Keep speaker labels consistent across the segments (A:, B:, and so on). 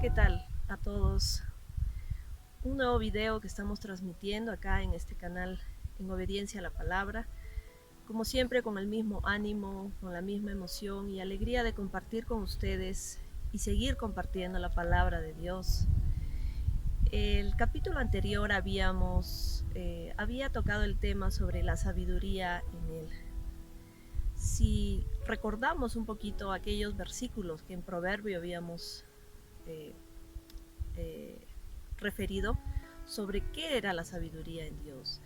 A: ¿qué tal a todos? Un nuevo video que estamos transmitiendo acá en este canal en obediencia a la palabra. Como siempre, con el mismo ánimo, con la misma emoción y alegría de compartir con ustedes y seguir compartiendo la palabra de Dios. El capítulo anterior había tocado el tema sobre la sabiduría en él. Si recordamos un poquito aquellos versículos que en Proverbio habíamos eh, eh, referido sobre qué era la sabiduría en Dios.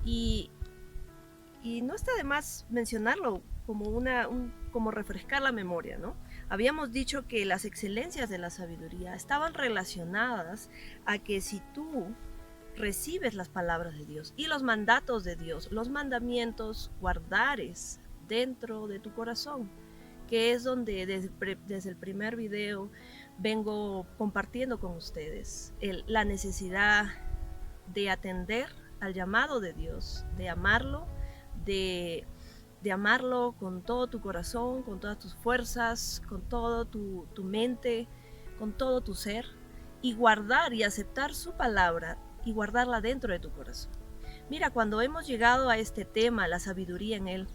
A: Y, y no está de más mencionarlo como refrescar la memoria, ¿no? Habíamos dicho que las excelencias de la sabiduría estaban relacionadas a que si tú recibes las palabras de Dios y los mandatos de Dios, los mandamientos, guardares dentro de tu corazón, que es donde desde el primer video vengo compartiendo con ustedes la necesidad de atender al llamado de Dios, de amarlo, de, de amarlo con todo tu corazón, con todas tus fuerzas, con todo tu mente, con todo tu ser, y guardar y aceptar su palabra y guardarla dentro de tu corazón. Mira, cuando hemos llegado a este tema, la sabiduría en él,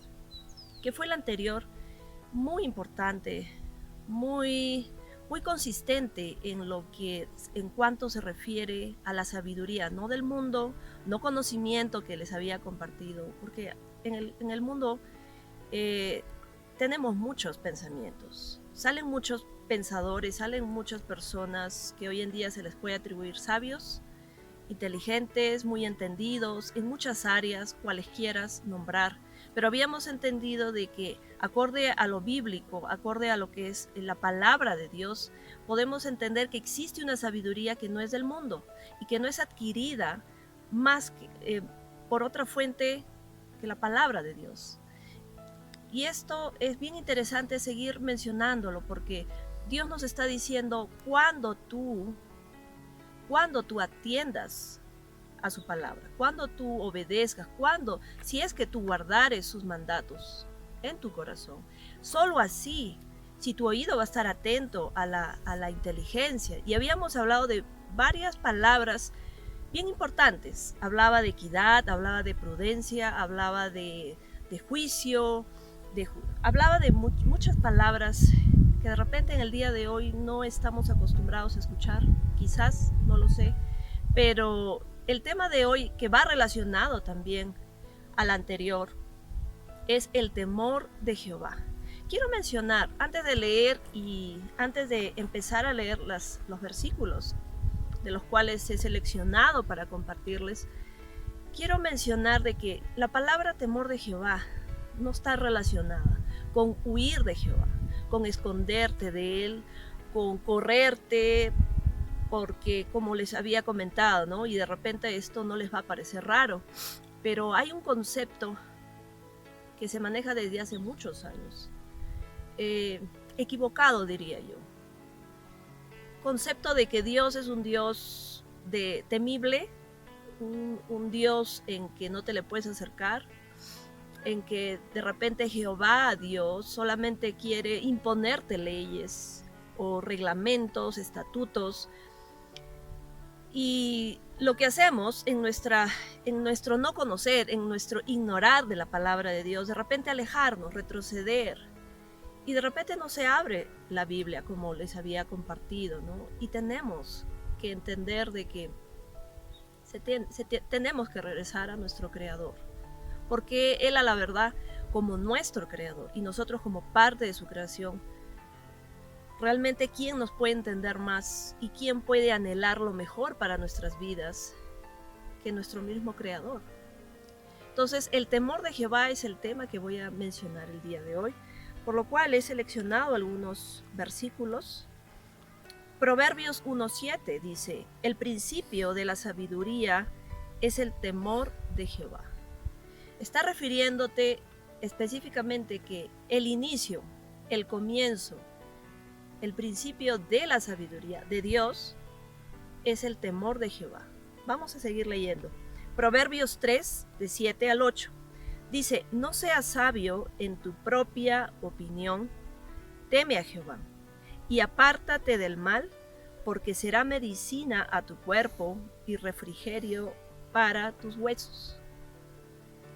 A: que fue el anterior, muy importante, muy, muy consistente en cuanto se refiere a la sabiduría, no del mundo, no conocimiento que les había compartido, porque en el mundo eh, tenemos muchos pensamientos, salen muchos pensadores, salen muchas personas que hoy en día se les puede atribuir sabios, inteligentes, muy entendidos en muchas áreas, cuales quieras nombrar, pero habíamos entendido de que acorde a lo bíblico, acorde a lo que es la palabra de Dios, podemos entender que existe una sabiduría que no es del mundo y que no es adquirida más por otra fuente que la palabra de Dios. Y esto es bien interesante seguir mencionándolo porque Dios nos está diciendo cuando tú atiendas a su palabra, cuando tú obedezcas, si es que tú guardares sus mandatos en tu corazón. Solo así, si tu oído va a estar atento a la inteligencia. Y habíamos hablado de varias palabras bien importantes. Hablaba de equidad, hablaba de prudencia, hablaba de juicio, hablaba de muchas palabras que de repente en el día de hoy no estamos acostumbrados a escuchar, quizás, no lo sé, pero el tema de hoy, que va relacionado también al anterior, es el temor de Jehová. Quiero mencionar, antes de leer y antes de empezar a leer los versículos de los cuales he seleccionado para compartirles, quiero mencionar de que la palabra temor de Jehová no está relacionada con huir de Jehová, con esconderte de él, con correrte, porque como les había comentado, ¿no? Y de repente esto no les va a parecer raro, pero hay un concepto que se maneja desde hace muchos años, equivocado diría yo. Concepto de que Dios es un Dios temible, un Dios en que no te le puedes acercar, en que de repente Jehová, Dios, solamente quiere imponerte leyes o reglamentos, estatutos. Y lo que hacemos en nuestro no conocer, en nuestro ignorar de la palabra de Dios, de repente alejarnos, retroceder, y de repente no se abre la Biblia como les había compartido, ¿no? Y tenemos que entender de que tenemos que regresar a nuestro Creador, porque Él a la verdad como nuestro Creador y nosotros como parte de su creación, realmente quién nos puede entender más y quién puede anhelar lo mejor para nuestras vidas que nuestro mismo Creador. Entonces el temor de Jehová es el tema que voy a mencionar el día de hoy, por lo cual he seleccionado algunos versículos. Proverbios 1:7 dice: el principio de la sabiduría es el temor de Jehová. Está refiriéndote específicamente que el inicio, el comienzo, el principio de la sabiduría de Dios es el temor de Jehová. Vamos a seguir leyendo. Proverbios 3, de 7 al 8. Dice: no seas sabio en tu propia opinión, teme a Jehová y apártate del mal, porque será medicina a tu cuerpo y refrigerio para tus huesos.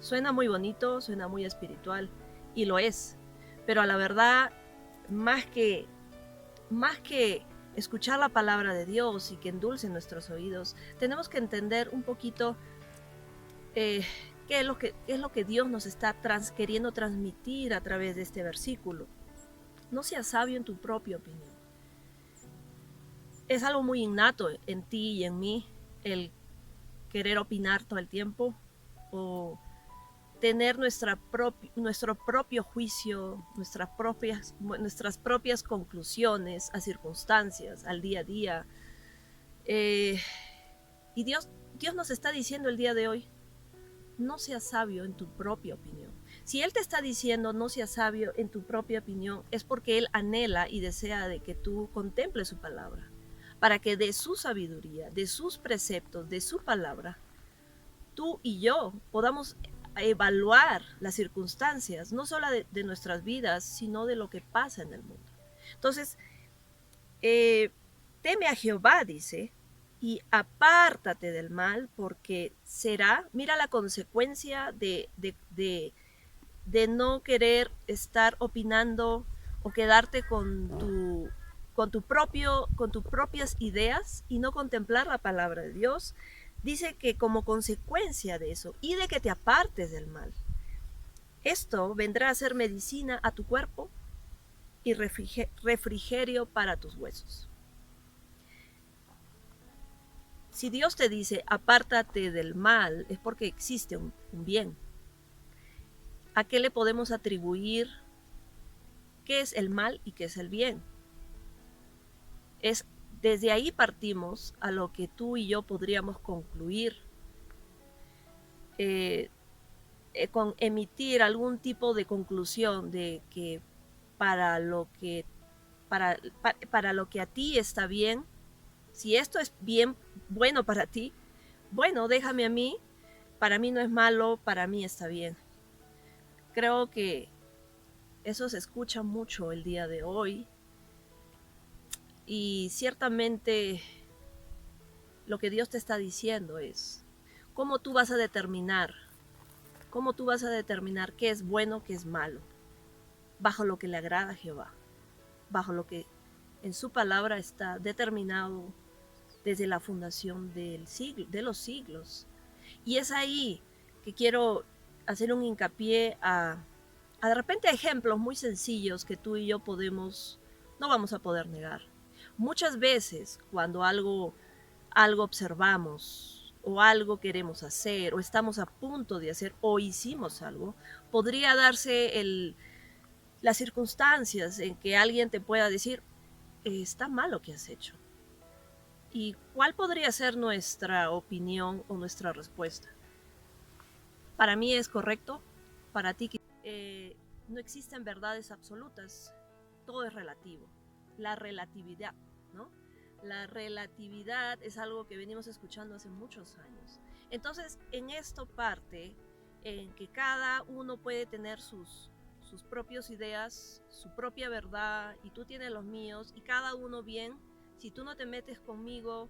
A: Suena muy bonito, suena muy espiritual, y lo es, pero a la verdad, más que escuchar la palabra de Dios y que endulce nuestros oídos, tenemos que entender un poquito qué es lo que Dios nos está queriendo transmitir a través de este versículo. No seas sabio en tu propia opinión. Es algo muy innato en ti y en mí el querer opinar todo el tiempo o tener nuestro propio juicio, nuestras propias conclusiones a circunstancias, al día a día. Y Dios nos está diciendo el día de hoy, no seas sabio en tu propia opinión. Si Él te está diciendo no seas sabio en tu propia opinión, es porque Él anhela y desea de que tú contemples su palabra, para que de su sabiduría, de sus preceptos, de su palabra, tú y yo podamos evaluar las circunstancias, no solo de nuestras vidas, sino de lo que pasa en el mundo. Entonces, teme a Jehová, dice, y apártate del mal, porque mira la consecuencia de no querer estar opinando o quedarte con tus propias ideas y no contemplar la palabra de Dios. Dice que como consecuencia de eso y de que te apartes del mal, esto vendrá a ser medicina a tu cuerpo y refrigerio para tus huesos. Si Dios te dice apártate del mal, es porque existe un bien. ¿A qué le podemos atribuir qué es el mal y qué es el bien? Desde ahí partimos a lo que tú y yo podríamos concluir con emitir algún tipo de conclusión de que para lo que a ti está bien, si esto es bien bueno para ti, bueno, déjame a mí, para mí no es malo, para mí está bien. Creo que eso se escucha mucho el día de hoy y ciertamente lo que Dios te está diciendo es cómo tú vas a determinar qué es bueno, qué es malo, bajo lo que le agrada a Jehová, bajo lo que en su palabra está determinado desde la fundación de los siglos. Y es ahí que quiero hacer un hincapié a de repente ejemplos muy sencillos que tú y yo no vamos a poder negar. Muchas veces cuando algo observamos o algo queremos hacer o estamos a punto de hacer o hicimos algo, podría darse las circunstancias en que alguien te pueda decir, está mal lo que has hecho. ¿Y cuál podría ser nuestra opinión o nuestra respuesta? Para mí es correcto, para ti no existen verdades absolutas, todo es relativo. La relatividad, ¿no? La relatividad es algo que venimos escuchando hace muchos años. Entonces, en esto parte en que cada uno puede tener sus propias ideas, su propia verdad, y tú tienes los míos, y cada uno bien. Si tú no te metes conmigo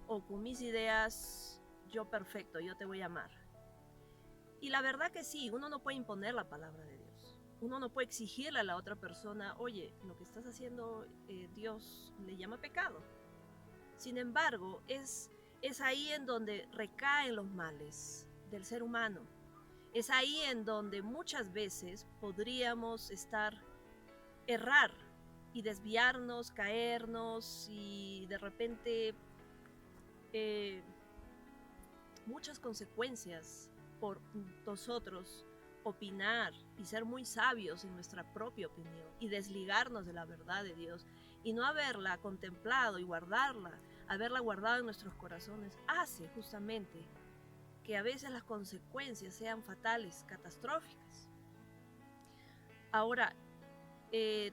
A: o con mis ideas, yo perfecto, yo te voy a amar. Y la verdad que sí, uno no puede imponer la palabra de Dios. Uno no puede exigirle a la otra persona, oye, lo que estás haciendo Dios le llama pecado. Sin embargo, es ahí en donde recaen los males del ser humano. Es ahí en donde muchas veces podríamos errar y desviarnos, caernos y de repente muchas consecuencias por nosotros opinar y ser muy sabios en nuestra propia opinión y desligarnos de la verdad de Dios y no haberla contemplado y haberla guardado en nuestros corazones, hace justamente que a veces las consecuencias sean fatales, catastróficas. Ahora,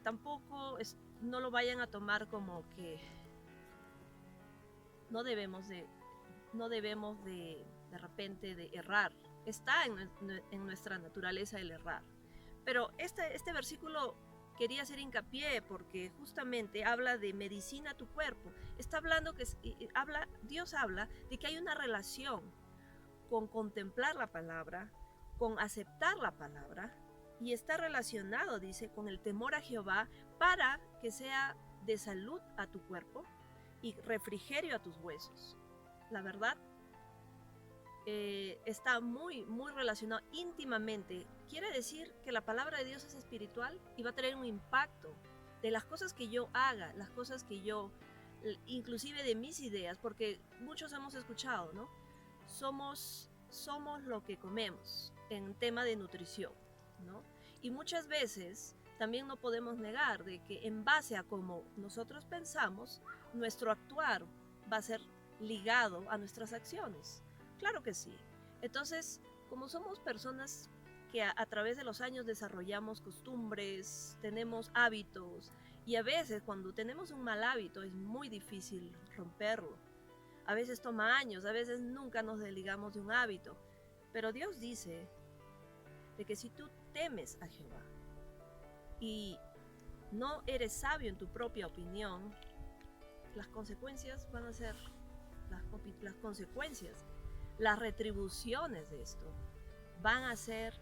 A: tampoco no lo vayan a tomar como que no debemos de repente de errar. Está en nuestra naturaleza el errar. Pero este versículo quería hacer hincapié porque justamente habla de medicina a tu cuerpo. Está hablando Dios habla de que hay una relación con contemplar la palabra, con aceptar la palabra, y está relacionado, dice, con el temor a Jehová para que sea de salud a tu cuerpo y refrigerio a tus huesos. La verdad, está muy, muy relacionado íntimamente. Quiere decir que la palabra de Dios es espiritual y va a tener un impacto de las cosas que yo haga, las cosas que yo, inclusive de mis ideas, porque muchos hemos escuchado, ¿no? Somos lo que comemos en tema de nutrición, ¿no? Y muchas veces también no podemos negar de que en base a cómo nosotros pensamos, nuestro actuar va a ser ligado a nuestras acciones. Claro que sí. Entonces, como somos personas que a través de los años desarrollamos costumbres, tenemos hábitos, y a veces cuando tenemos un mal hábito es muy difícil romperlo. A veces toma años, a veces nunca nos desligamos de un hábito. Pero Dios dice de que si tú temes a Jehová y no eres sabio en tu propia opinión, las consecuencias van a ser las consecuencias, las retribuciones de esto van a ser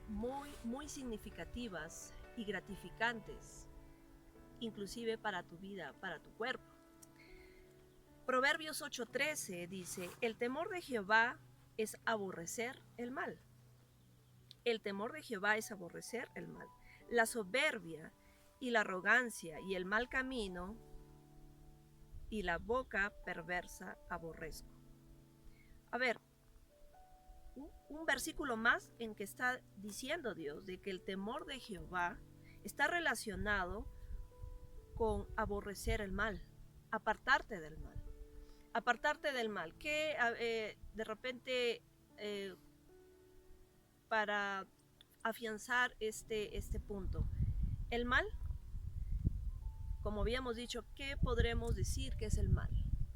A: muy, muy significativas y gratificantes, inclusive para tu vida, para tu cuerpo. Proverbios 8:13 dice, el temor de Jehová es aborrecer el mal. El temor de Jehová es aborrecer el mal. La soberbia y la arrogancia y el mal camino y la boca perversa aborrezco. A ver, un versículo más en que está diciendo Dios de que el temor de Jehová está relacionado con aborrecer el mal, apartarte del mal. Apartarte del mal, que de repente para afianzar este punto, el mal, como habíamos dicho, ¿qué podremos decir que es el mal?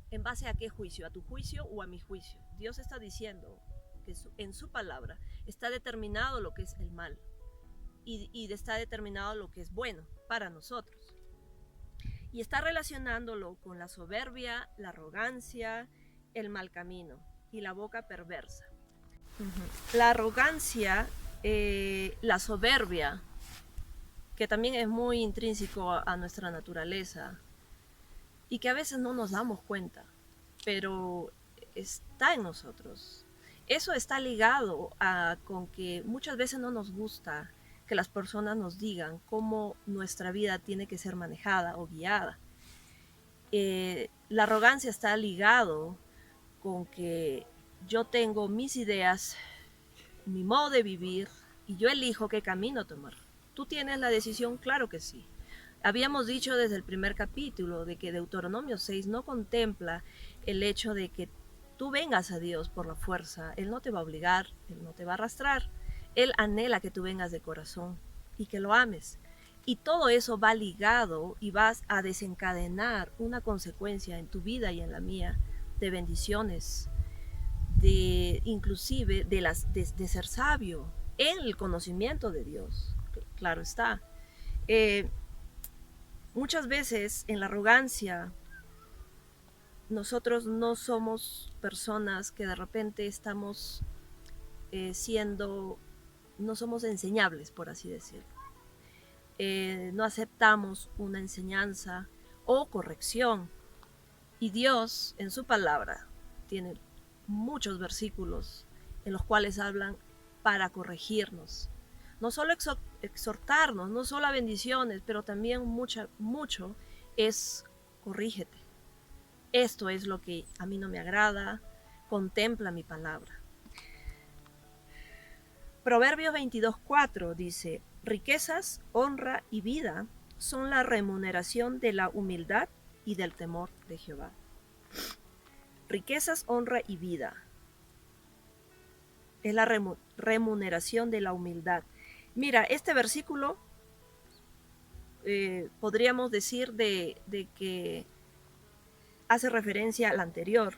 A: ¿En base a qué juicio? ¿A tu juicio o a mi juicio? Dios está diciendo que en su palabra está determinado lo que es el mal y está determinado lo que es bueno para nosotros. Y está relacionándolo con la soberbia, la arrogancia, el mal camino y la boca perversa. La arrogancia, la soberbia, que también es muy intrínseco a nuestra naturaleza y que a veces no nos damos cuenta, pero está en nosotros. Eso está ligado con que muchas veces no nos gusta que las personas nos digan cómo nuestra vida tiene que ser manejada o guiada. La arrogancia está ligado con que yo tengo mis ideas, mi modo de vivir y yo elijo qué camino tomar. ¿Tú tienes la decisión? Claro que sí. Habíamos dicho desde el primer capítulo de que Deuteronomio 6 no contempla el hecho de que tú vengas a Dios por la fuerza. Él no te va a obligar, Él no te va a arrastrar. Él anhela que tú vengas de corazón y que lo ames. Y todo eso va ligado y vas a desencadenar una consecuencia en tu vida y en la mía de bendiciones, de inclusive de ser sabio en el conocimiento de Dios. Claro está. Muchas veces en la arrogancia nosotros no somos personas que de repente estamos no somos enseñables, por así decirlo. No aceptamos una enseñanza o corrección. Y Dios en su palabra tiene muchos versículos en los cuales hablan para corregirnos. No solo exhortarnos, no solo a bendiciones, pero también mucho es corrígete. Esto es lo que a mí no me agrada, contempla mi palabra. Proverbios 22:4 dice, riquezas, honra y vida son la remuneración de la humildad y del temor de Jehová. Riquezas, honra y vida es la remuneración de la humildad. Mira, este versículo podríamos decir de que hace referencia al anterior,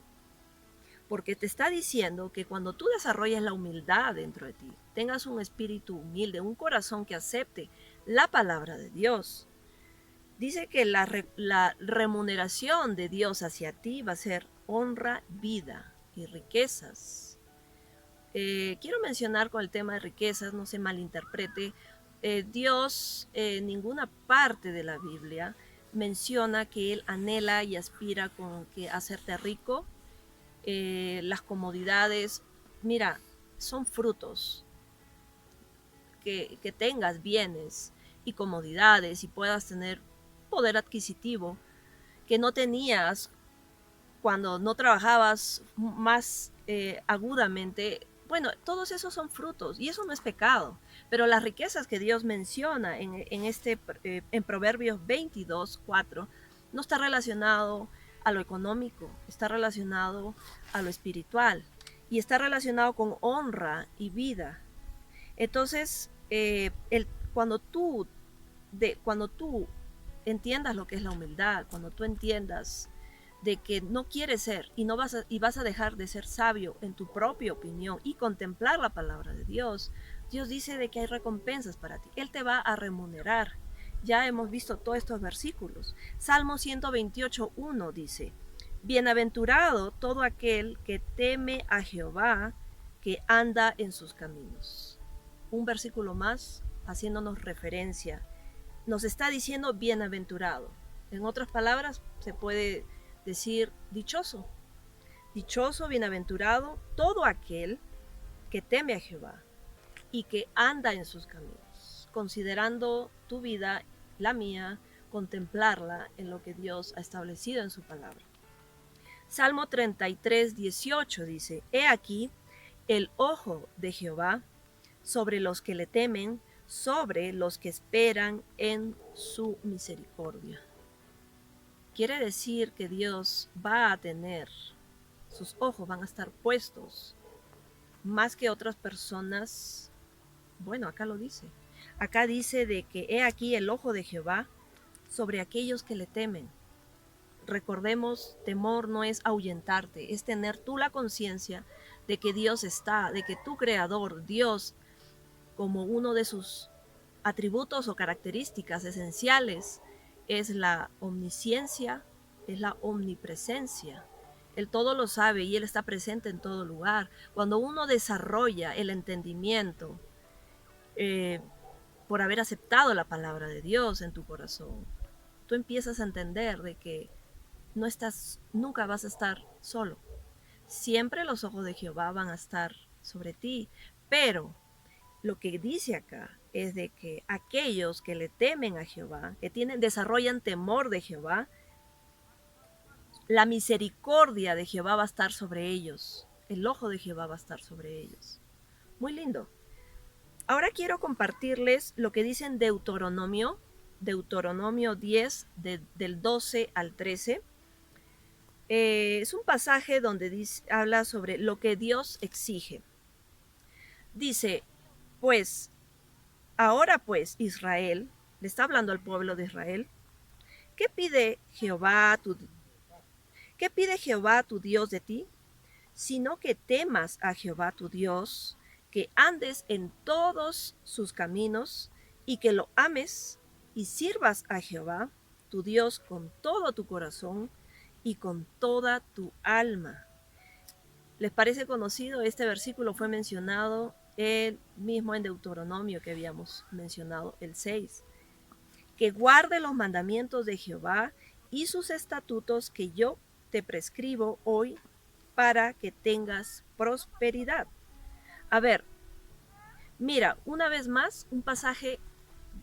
A: porque te está diciendo que cuando tú desarrolles la humildad dentro de ti, tengas un espíritu humilde, un corazón que acepte la palabra de Dios, dice que la remuneración de Dios hacia ti va a ser honra, vida y riquezas. Quiero mencionar con el tema de riquezas, no se malinterprete, Dios en ninguna parte de la Biblia menciona que Él anhela y aspira con que hacerte rico. Las comodidades, mira, son frutos, que tengas bienes y comodidades y puedas tener poder adquisitivo que no tenías cuando no trabajabas más agudamente. Bueno, todos esos son frutos y eso no es pecado, pero las riquezas que Dios menciona en Proverbios 22:4 no está relacionado a lo económico, está relacionado a lo espiritual y está relacionado con honra y vida. Entonces, cuando tú entiendas lo que es la humildad, cuando tú entiendas de que no quieres ser y vas a dejar de ser sabio en tu propia opinión y contemplar la palabra de Dios, Dios dice de que hay recompensas para ti. Él te va a remunerar. Ya hemos visto todos estos versículos. Salmo 128:1 dice: Bienaventurado todo aquel que teme a Jehová, que anda en sus caminos. Un versículo más haciéndonos referencia. Nos está diciendo bienaventurado. En otras palabras, se puede decir dichoso. Dichoso, bienaventurado, todo aquel que teme a Jehová y que anda en sus caminos, considerando tu vida, la mía, contemplarla en lo que Dios ha establecido en su palabra. Salmo 33:18 dice: He aquí el ojo de Jehová sobre los que le temen, sobre los que esperan en su misericordia. Quiere decir que Dios va a tener, sus ojos van a estar puestos más que otras personas. Bueno, acá lo dice. Acá dice de que he aquí el ojo de Jehová sobre aquellos que le temen. Recordemos, temor no es ahuyentarte, es tener tú la conciencia de que Dios está, de que tu creador, Dios, como uno de sus atributos o características esenciales, es la omnisciencia, es la omnipresencia. Él todo lo sabe y Él está presente en todo lugar. Cuando uno desarrolla el entendimiento eh, por haber aceptado la palabra de Dios en tu corazón, tú empiezas a entender de que nunca vas a estar solo. Siempre los ojos de Jehová van a estar sobre ti, pero lo que dice acá es de que aquellos que le temen a Jehová, que desarrollan temor de Jehová, la misericordia de Jehová va a estar sobre ellos, el ojo de Jehová va a estar sobre ellos. Muy lindo. Ahora quiero compartirles lo que dice en Deuteronomio 10, del 12 al 13. Es un pasaje donde habla sobre lo que Dios exige. Dice, pues, ahora pues, Israel, le está hablando al pueblo de Israel, ¿qué pide Jehová tu Dios de ti? Sino que temas a Jehová tu Dios, que andes en todos sus caminos y que lo ames y sirvas a Jehová tu Dios con todo tu corazón y con toda tu alma. ¿Les parece conocido? Este versículo fue mencionado el mismo en Deuteronomio que habíamos mencionado, el 6. Que guarde los mandamientos de Jehová y sus estatutos que yo te prescribo hoy para que tengas prosperidad. A ver, mira, una vez más, un pasaje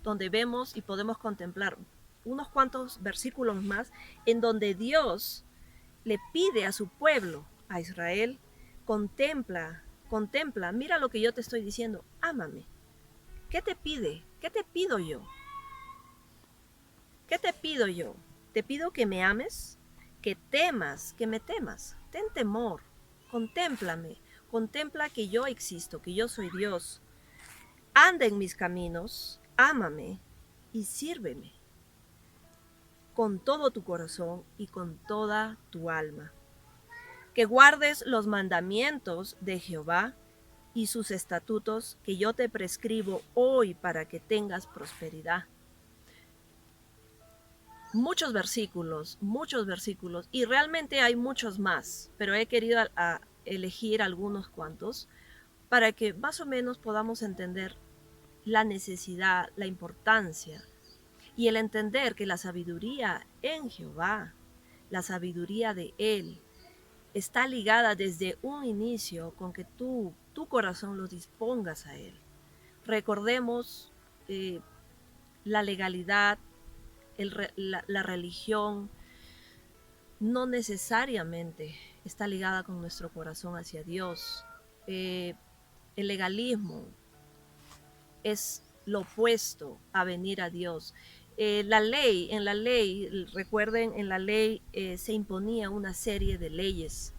A: donde vemos y podemos contemplar unos cuantos versículos más en donde Dios le pide a su pueblo, a Israel, contempla, mira lo que yo te estoy diciendo, ámame. ¿Qué te pide? ¿Qué te pido yo? ¿Qué te pido yo? Te pido que me ames, que temas, que me temas. Ten temor, contémplame, contempla que yo existo, que yo soy Dios. Anda en mis caminos, ámame y sírveme con todo tu corazón y con toda tu alma. que guardes los mandamientos de Jehová y sus estatutos que yo te prescribo hoy para que tengas prosperidad. Muchos versículos, y realmente hay muchos más, pero he querido elegir algunos cuantos para que más o menos podamos entender la necesidad, la importancia y el entender que la sabiduría en Jehová, la sabiduría de Él, está ligada desde un inicio con que tu corazón lo dispongas a Él. Recordemos la legalidad, la religión, no necesariamente está ligada con nuestro corazón hacia Dios. El legalismo es lo opuesto a venir a Dios. En la ley, recuerden, en la ley se imponía una serie de leyes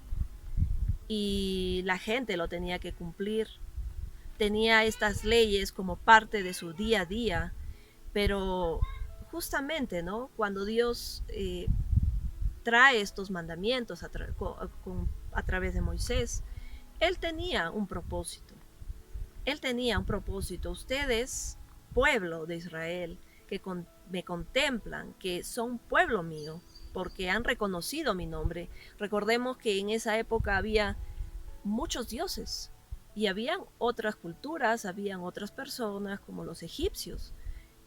A: y la gente lo tenía que cumplir. Tenía estas leyes como parte de su día a día, pero justamente, ¿no? Cuando Dios trae estos mandamientos a través de Moisés, Él tenía un propósito. Él tenía un propósito. Ustedes, pueblo de Israel, que me contemplan, que son pueblo mío, porque han reconocido mi nombre. Recordemos que en esa época había muchos dioses y habían otras culturas, habían otras personas como los egipcios.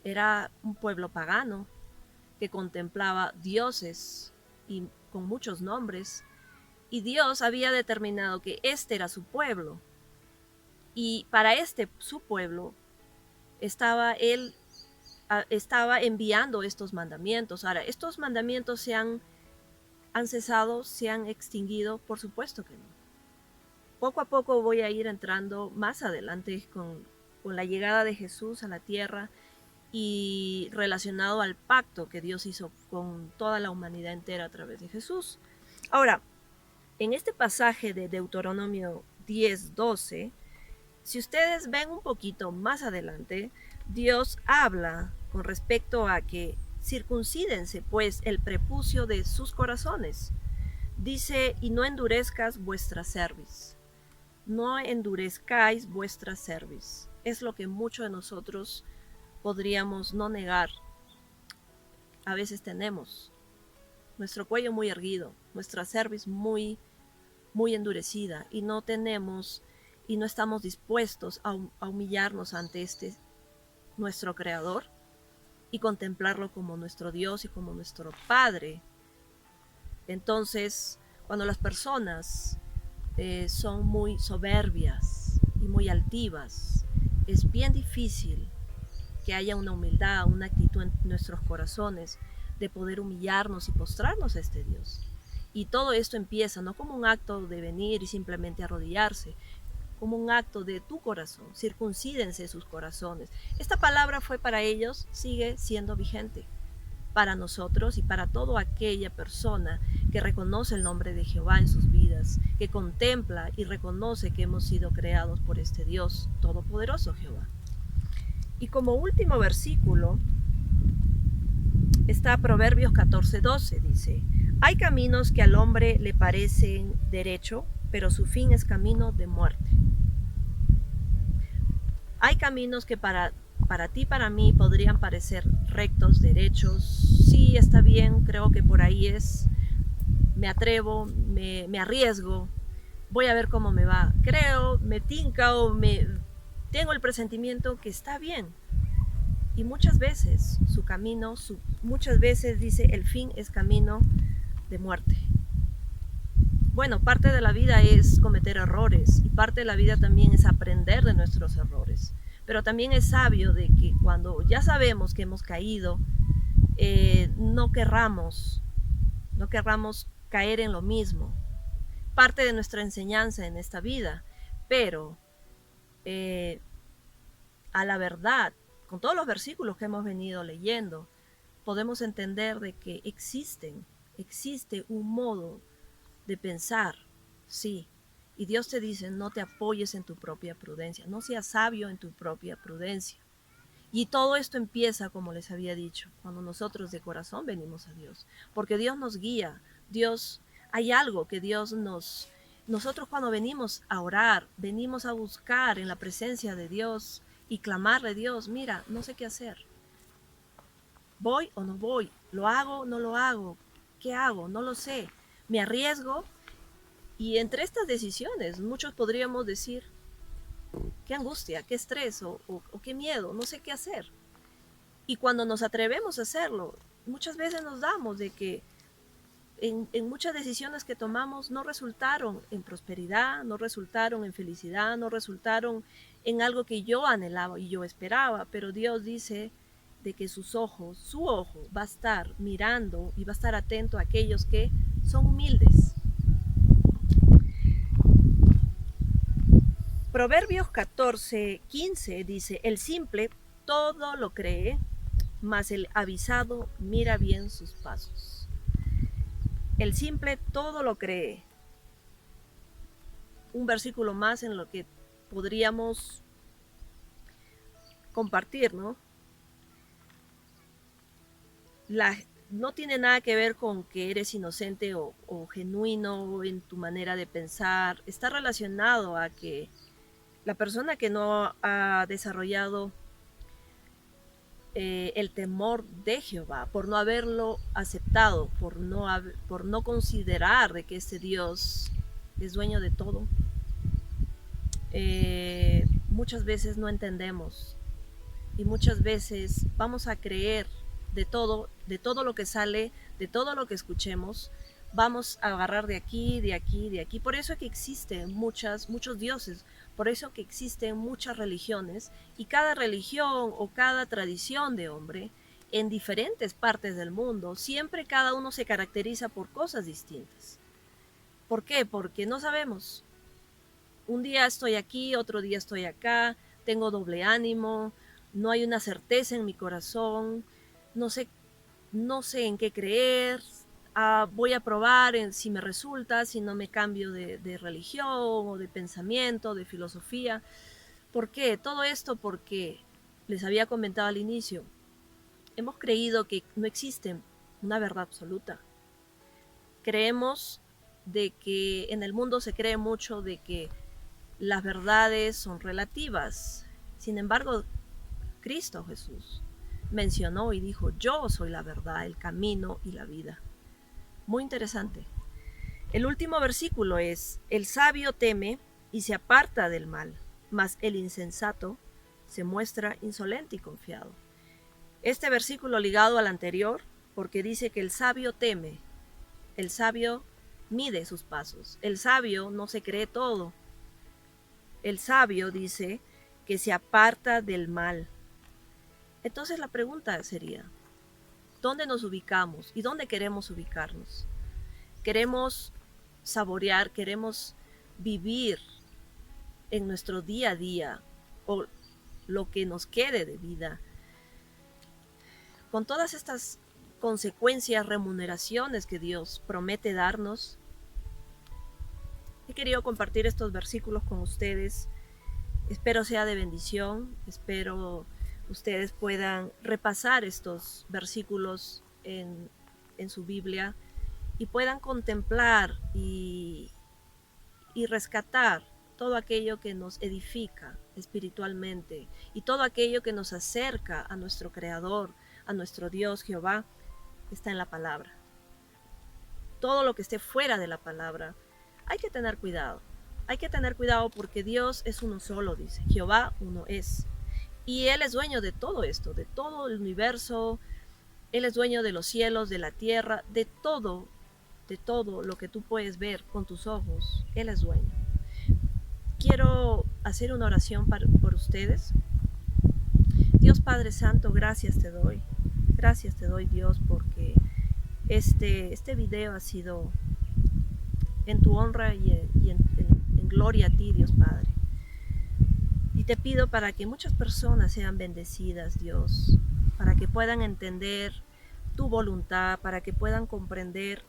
A: Era un pueblo pagano que contemplaba dioses y con muchos nombres, y Dios había determinado que este era su pueblo, y para su pueblo estaba enviando estos mandamientos. Ahora, ¿estos mandamientos han cesado, se han extinguido? Por supuesto que no. Poco a poco voy a ir entrando más adelante con la llegada de Jesús a la tierra y relacionado al pacto que Dios hizo con toda la humanidad entera a través de Jesús. Ahora, en este pasaje de Deuteronomio 10:12, si ustedes ven un poquito más adelante, Dios habla con respecto a que circuncídense pues el prepucio de sus corazones. Dice, y no endurezcas vuestra cerviz. No endurezcáis vuestra cerviz. Es lo que muchos de nosotros podríamos no negar. A veces tenemos nuestro cuello muy erguido, nuestra cerviz muy endurecida, y no estamos dispuestos a humillarnos ante nuestro Creador y contemplarlo como nuestro Dios y como nuestro Padre. Entonces, cuando las personas son muy soberbias y muy altivas, es bien difícil que haya una humildad, una actitud en nuestros corazones de poder humillarnos y postrarnos a este Dios. Y todo esto empieza no como un acto de venir y simplemente arrodillarse, como un acto de tu corazón. Circuncídense sus corazones. Esta palabra fue para ellos, sigue siendo vigente para nosotros y para toda aquella persona que reconoce el nombre de Jehová en sus vidas, que contempla y reconoce que hemos sido creados por este Dios todopoderoso, Jehová. Y como último versículo está Proverbios 14:12, dice, hay caminos que al hombre le parecen derecho, pero su fin es camino de muerte. Hay caminos que para ti, para mí, podrían parecer rectos, derechos. Sí, está bien, creo que por ahí es. Me atrevo, me arriesgo, voy a ver cómo me va. Creo, me tinca tengo el presentimiento que está bien. Y muchas veces muchas veces dice, el fin es camino de muerte. Bueno, parte de la vida es cometer errores y parte de la vida también es aprender de nuestros errores. Pero también es sabio de que cuando ya sabemos que hemos caído, no querramos caer en lo mismo. Parte de nuestra enseñanza en esta vida, pero a la verdad, con todos los versículos que hemos venido leyendo, podemos entender de que existe un modo de pensar, sí. Y Dios te dice, no te apoyes en tu propia prudencia, no seas sabio en tu propia prudencia. Y todo esto empieza, como les había dicho, cuando nosotros de corazón venimos a Dios, porque Dios nos guía, Dios Hay algo que nosotros cuando venimos a orar, venimos a buscar en la presencia de Dios y clamarle a Dios, mira, no sé qué hacer. ¿Voy o no voy? ¿Lo hago o no lo hago? ¿Qué hago? No lo sé. ¿Me arriesgo? Y entre estas decisiones, muchos podríamos decir, qué angustia, qué estrés o qué miedo, no sé qué hacer. Y cuando nos atrevemos a hacerlo, muchas veces nos damos de que en muchas decisiones que tomamos no resultaron en prosperidad, no resultaron en felicidad, no resultaron en algo que yo anhelaba y yo esperaba, pero Dios dice de que su ojo va a estar mirando y va a estar atento a aquellos que son humildes. Proverbios 14:15 dice, el simple todo lo cree, mas el avisado mira bien sus pasos. El simple todo lo cree. Un versículo más en lo que podríamos compartir, ¿no? No tiene nada que ver con que eres inocente o genuino en tu manera de pensar. Está relacionado a que la persona que no ha desarrollado el temor de Jehová, por no haberlo aceptado, por no considerar de que este Dios es dueño de todo, muchas veces no entendemos y muchas veces vamos a creer de todo lo que sale, de todo lo que escuchemos, vamos a agarrar de aquí, de aquí, de aquí. Por eso es que existen muchos dioses, por eso que existen muchas religiones, y cada religión o cada tradición de hombre en diferentes partes del mundo, siempre cada uno se caracteriza por cosas distintas. ¿Por qué? Porque no sabemos. Un día estoy aquí, otro día estoy acá, tengo doble ánimo, no hay una certeza en mi corazón, no sé en qué creer, voy a probar si me resulta, si no me cambio de religión o de pensamiento, de filosofía. ¿Por qué? Todo esto porque les había comentado al inicio, hemos creído que no existe una verdad absoluta. Creemos de que en el mundo se cree mucho de que las verdades son relativas. Sin embargo, Cristo Jesús mencionó y dijo, yo soy la verdad, el camino y la vida. Muy interesante. El último versículo es, el sabio teme y se aparta del mal, mas el insensato se muestra insolente y confiado. Este versículo ligado al anterior, porque dice que el sabio teme, el sabio mide sus pasos, el sabio no se cree todo. El sabio dice que se aparta del mal. Entonces la pregunta sería, ¿dónde nos ubicamos y dónde queremos ubicarnos? ¿Queremos saborear, queremos vivir en nuestro día a día o lo que nos quede de vida con todas estas consecuencias, remuneraciones que Dios promete darnos? He querido compartir estos versículos con ustedes. Espero sea de bendición, espero ustedes puedan repasar estos versículos en su Biblia y puedan contemplar y rescatar todo aquello que nos edifica espiritualmente y todo aquello que nos acerca a nuestro Creador, a nuestro Dios Jehová, está en la palabra. Todo lo que esté fuera de la palabra, hay que tener cuidado. Hay que tener cuidado porque Dios es uno solo, dice. Jehová uno es. Y Él es dueño de todo esto, de todo el universo. Él es dueño de los cielos, de la tierra, de todo lo que tú puedes ver con tus ojos. Él es dueño. Quiero hacer una oración por ustedes. Dios Padre Santo, gracias te doy. Gracias te doy, Dios, porque este video ha sido en tu honra y en gloria a ti, Dios Padre. Y te pido para que muchas personas sean bendecidas, Dios, para que puedan entender tu voluntad, para que puedan comprender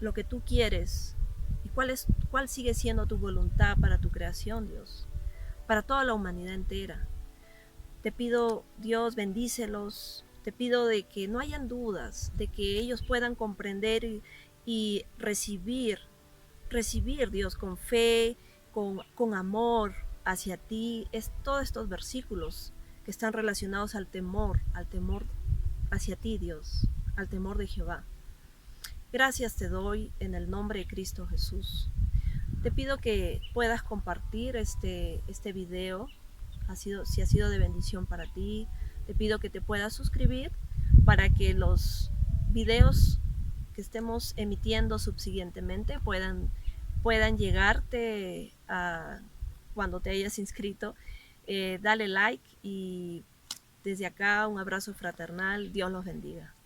A: lo que tú quieres y cuál sigue siendo tu voluntad para tu creación, Dios, para toda la humanidad entera. Te pido, Dios, bendícelos. Te pido de que no hayan dudas, de que ellos puedan comprender y recibir, Dios, con fe, con amor hacia ti, es todos estos versículos que están relacionados al temor hacia ti, Dios, al temor de Jehová. Gracias te doy en el nombre de Cristo Jesús. Te pido que puedas compartir este video, si ha sido de bendición para ti. Te pido que te puedas suscribir para que los videos que estemos emitiendo subsiguientemente puedan llegarte cuando te hayas inscrito. Dale like y desde acá un abrazo fraternal. Dios los bendiga.